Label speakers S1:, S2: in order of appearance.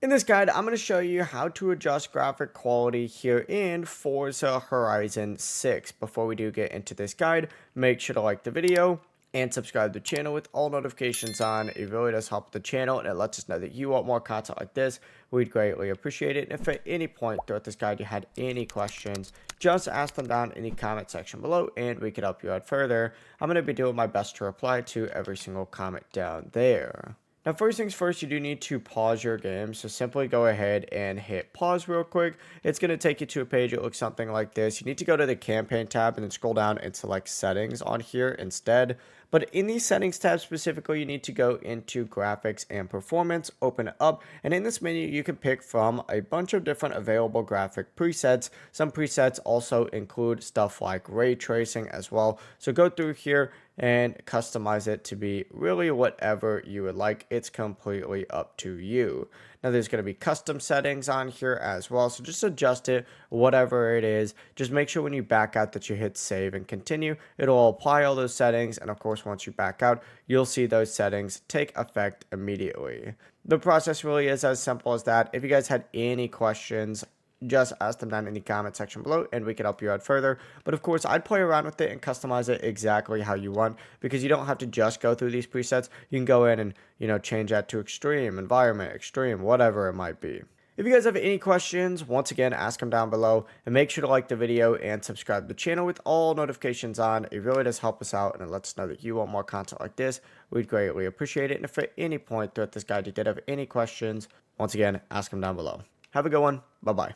S1: In this guide, I'm going to show you how to adjust graphic quality here in Forza Horizon 6. Before we do get into this guide, make sure to like the video and subscribe to the channel with all notifications on. It really does help the channel and it lets us know that you want more content like this. We'd greatly appreciate it. And if at any point throughout this guide you had any questions, just ask them down in the comment section below and we can help you out further. I'm going to be doing my best to reply to every single comment down there. Now, first things first, you do need to pause your game. So simply go ahead and hit pause real quick. It's going to take you to a page that looks something like this. You need to go to the campaign tab and then scroll down and select settings on here instead. But in the settings tab specifically, you need to go into graphics and performance, open it up. And in this menu, you can pick from a bunch of different available graphic presets. Some presets also include stuff like ray tracing as well. So go through here and customize it to be really whatever you would like. It's completely up to you. Now there's going to be custom settings on here as well, so just adjust it whatever it is. Just make sure when you back out that you hit save and continue. It'll apply all those settings, and of course once you back out you'll see those settings take effect immediately. The process really is as simple as that. If you guys had any questions, just ask them down in the comment section below and we can help you out further. But of course, I'd play around with it and customize it exactly how you want, because you don't have to just go through these presets. You can go in and, change that to extreme, environment, extreme, whatever it might be. If you guys have any questions, once again, ask them down below and make sure to like the video and subscribe to the channel with all notifications on. It really does help us out and it lets us know that you want more content like this. We'd greatly appreciate it. And if at any point throughout this guide you did have any questions, once again, ask them down below. Have a good one. Bye-bye.